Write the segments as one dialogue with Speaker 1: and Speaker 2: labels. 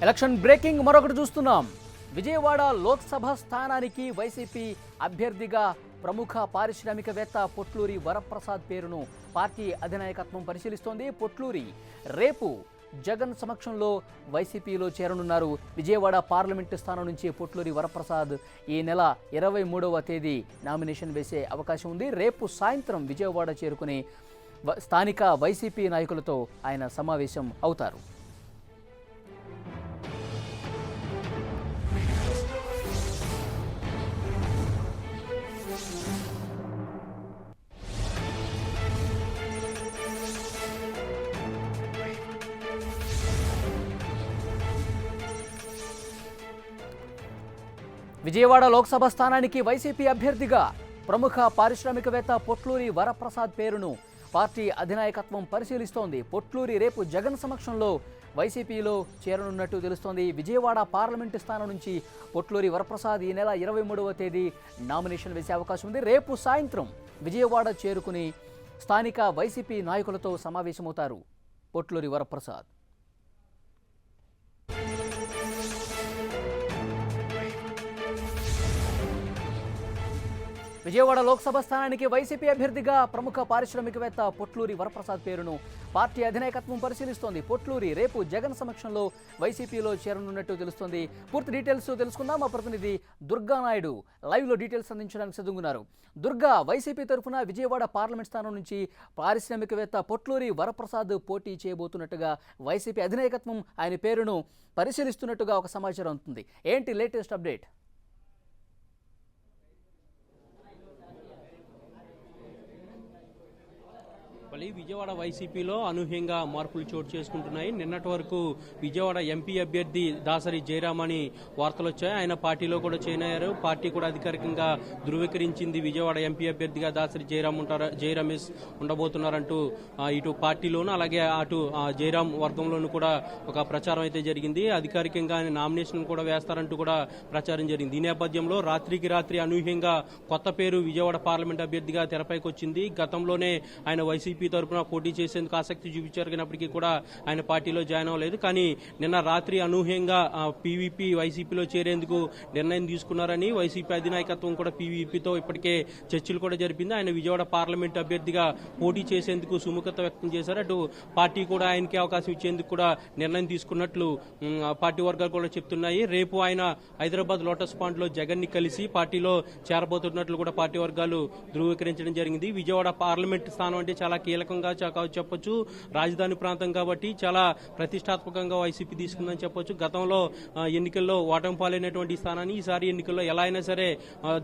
Speaker 1: Election breaking మరొకటి చూస్తున్నాం. విజయవాడ లోక్సభ స్థానానికి వైసీపీ అభ్యర్థిగా ప్రముఖ పారిశ్రామికవేత్త పొట్లూరి వరప్రసాద్ పేరును పార్టీ అధినాయకత్వం పరిశీలిస్తోంది. పొట్లూరి రేపు జగన్ సమక్షంలో వైసీపీలో చేరనున్నారు. విజయవాడ పార్లమెంటు స్థానం నుంచి పొట్లూరి వరప్రసాద్ ఈ నెల 23వ తేదీ నామినేషన్ వేసే అవకాశం ఉంది. రేపు సాయంత్రం విజయవాడ చేరుకుని స్థానిక వైసీపీ నాయకులతో ఆయన సమావేశం అవుతారు. విజయవాడ లోక్సభ స్థానానికి వైసీపీ అభ్యర్థిగా ప్రముఖ పారిశ్రామికవేత్త పొట్లూరి వరప్రసాద్ పేరును పార్టీ అధినాయకత్వం పరిశీలిస్తోంది. పొట్లూరి రేపు జగన్ సమక్షంలో వైసీపీలో చేరనున్నట్టు తెలుస్తోంది. విజయవాడ పార్లమెంటు స్థానం నుంచి పొట్లూరి వరప్రసాద్ ఈ నెల 23వ తేదీ నామినేషన్ వేసే అవకాశం ఉంది. రేపు సాయంత్రం విజయవాడ చేరుకుని స్థానిక వైసీపీ నాయకులతో సమావేశమవుతారు పొట్లూరి వరప్రసాద్. విజయవాడ లోక్సభ స్థానానికి వైసీపీ అభ్యర్థిగా ప్రముఖ పారిశ్రామికవేత్త పొట్లూరి వరప్రసాద్ పేరును పార్టీ అధినాయకత్వం పరిశీలిస్తోంది. పొట్లూరి రేపు జగన్ సమక్షంలో వైసీపీలో చేరనున్నట్టు తెలుస్తోంది. పూర్తి డీటెయిల్స్ తెలుసుకుందాం. మా ప్రతినిధి దుర్గా నాయుడు లైవ్లో డీటెయిల్స్ అందించడానికి సిద్ధంగున్నారు. దుర్గా, వైసీపీ తరఫున విజయవాడ పార్లమెంట్ స్థానం నుంచి పారిశ్రామికవేత్త పొట్లూరి వరప్రసాద్ పోటీ చేయబోతున్నట్టుగా వైసీపీ అధినాయకత్వం ఆయన పేరును పరిశీలిస్తున్నట్టుగా ఒక సమాచారం ఉంటుంది. ఏంటి లేటెస్ట్ అప్డేట్?
Speaker 2: విజయవాడ వైసీపీలో అనూహ్యంగా మార్పులు చోటు చేసుకుంటున్నాయి. నిన్నటి వరకు విజయవాడ ఎంపీ అభ్యర్థి దాసరి జయరాం అని వార్తలు వచ్చాయి. ఆయన పార్టీలో కూడా చేరిన అయ్యారు. పార్టీ కూడా అధికారికంగా ధృవీకరించింది విజయవాడ ఎంపీ అభ్యర్థిగా దాసరి జయరమేష్ ఉండబోతున్నారంటూ ఇటు పార్టీలోనూ అలాగే అటు జయరాం వర్గంలోనూ కూడా ఒక ప్రచారం అయితే జరిగింది. అధికారికంగా ఆయన నామినేషన్ కూడా వేస్తారంటూ కూడా ప్రచారం జరిగింది. ఈ నేపథ్యంలో రాత్రికి రాత్రి అనూహ్యంగా కొత్త పేరు విజయవాడ పార్లమెంట్ అభ్యర్థిగా తెరపైకి వచ్చింది. గతంలోనే ఆయన వైసీపీ తరపున పోటీ చేసేందుకు ఆసక్తి చూపించారు కూడా ఆయన పార్టీలో జాయిన్ అవ్వలేదు. కానీ నిన్న రాత్రి అనూహ్యంగా పీవీపీ వైసీపీలో చేరేందుకు నిర్ణయం తీసుకున్నారని వైసీపీ అధినాయకత్వం కూడా పీవీపీతో ఇప్పటికే చర్చలు కూడా జరిపింది. ఆయన విజయవాడ పార్లమెంట్ అభ్యర్థిగా పోటీ చేసేందుకు సుముఖత వ్యక్తం చేశారు. అటు పార్టీ కూడా ఆయనకి అవకాశం ఇచ్చేందుకు కూడా నిర్ణయం తీసుకున్నట్లు పార్టీ వర్గాలు కూడా చెప్తున్నాయి. రేపు ఆయన హైదరాబాద్ లోటస్ పాండ్ లో జగన్ ని కలిసి పార్టీలో చేరబోతున్నట్లు కూడా పార్టీ వర్గాలు ధృవీకరించడం జరిగింది. విజయవాడ పార్లమెంట్ స్థానం అంటే చాలా కీలకంగా చెప్పొచ్చు. రాజధాని ప్రాంతం కాబట్టి చాలా ప్రతిష్టాత్మకంగా వైసీపీ తీసుకుందని చెప్పొచ్చు. గతంలో ఎన్నికల్లో ఓటమి పాలైనటువంటి స్థానాన్ని ఈసారి ఎన్నికల్లో ఎలా అయినా సరే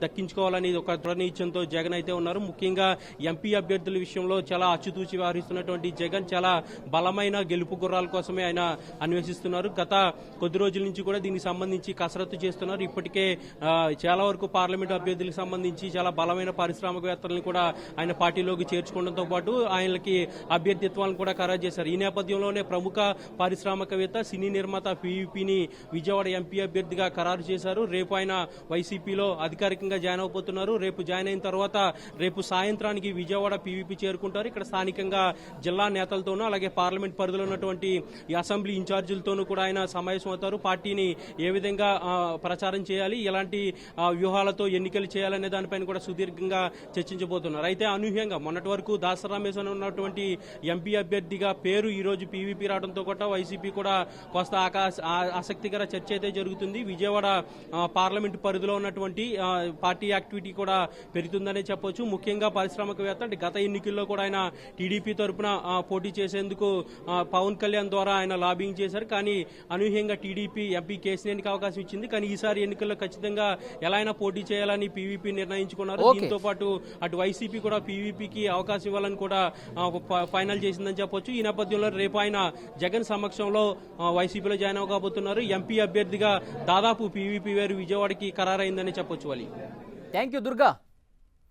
Speaker 2: దక్కించుకోవాలని ఒక దృఢనిశ్చయంతో జగన్ అయితే ఉన్నారు. ముఖ్యంగా ఎంపీ అభ్యర్థుల విషయంలో చాలా అచ్చుతూచి వ్యవహరిస్తున్నటువంటి జగన్ చాలా బలమైన గెలుపు గుర్రాల కోసమే ఆయన అన్వేషిస్తున్నారు. గత కొద్ది రోజుల నుంచి కూడా దీనికి సంబంధించి కసరత్తు చేస్తున్నారు. ఇప్పటికే చాలా వరకు పార్లమెంటు అభ్యర్థులకు సంబంధించి చాలా బలమైన పారిశ్రామికవేత్తలను కూడా ఆయన పార్టీలోకి చేర్చుకోవడంతో పాటు ఆయనకి అభ్యర్థిత్వాలను కూడా ఖరారు చేశారు. ఈ నేపథ్యంలోనే ప్రముఖ పారిశ్రామికవేత్త సినీ నిర్మాత పీవీపీని విజయవాడ ఎంపీ అభ్యర్థిగా ఖరారు చేశారు. రేపు ఆయన వైసీపీలో అధికారికంగా జాయిన్ అవబోతున్నారు. రేపు జాయిన్ అయిన తర్వాత రేపు సాయంత్రానికి విజయవాడ పీవీపీ చేరుకుంటారు. ఇక్కడ స్థానికంగా జిల్లా నేతలతోనూ అలాగే పార్లమెంట్ పరిధిలో ఉన్నటువంటి ఈ అసెంబ్లీ ఇన్ఛార్జీలతోనూ కూడా ఆయన సమావేశం అవుతారు. పార్టీని ఏ విధంగా ప్రచారం చేయాలి, ఎలాంటి వ్యూహాలతో ఎన్నికలు చేయాలనే దానిపైన కూడా సుదీర్ఘంగా చర్చించబోతున్నారు. అయితే అనూహ్యంగా మొన్నటి వరకు దాసరి రమేష్ ఉన్నటువంటి ఎంపీ అభ్యర్థిగా పేరు ఈ రోజు పీవీపీ రావడంతో కూడా వైసీపీ కూడా కొంత ఆసక్తికర చర్చ అయితే జరుగుతుంది. విజయవాడ పార్లమెంట్ పరిధిలో ఉన్నటువంటి పార్టీ యాక్టివిటీ కూడా పెరుగుతుందనే చెప్పొచ్చు. ముఖ్యంగా పారిశ్రామికవేత్త అంటే గత ఎన్నికల్లో కూడా ఆయన టీడీపీ తరఫున పోటీ చేసేందుకు పవన్ కళ్యాణ్ ద్వారా ఆయన లాబింగ్ చేశారు. కానీ అనూహ్యంగా టీడీపీ ఎంపీ కేసీఆర్కి అవకాశం ఇచ్చింది. కానీ ఈసారి ఎన్నికల్లో ఖచ్చితంగా ఎలా అయినా పోటీ చేయాలని పీవీపీ నిర్ణయించుకున్నారు. దీంతో పాటు అటు వైసీపీ కూడా పీవీపీకి అవకాశం ఇవ్వాలని కూడా ఫైనల్ చేసిందని చెప్పొచ్చు. ఈ నేపథ్యంలో రేపు ఆయన జగన్ సమక్షంలో వైసీపీలో జాయిన్ అవ్వబోతున్నారు. ఎంపీ అభ్యర్థిగా దాదాపు పీవీపీ వేరు విజయవాడకి ఖరారైందని చెప్పొచ్చు.
Speaker 1: Thank you Durga.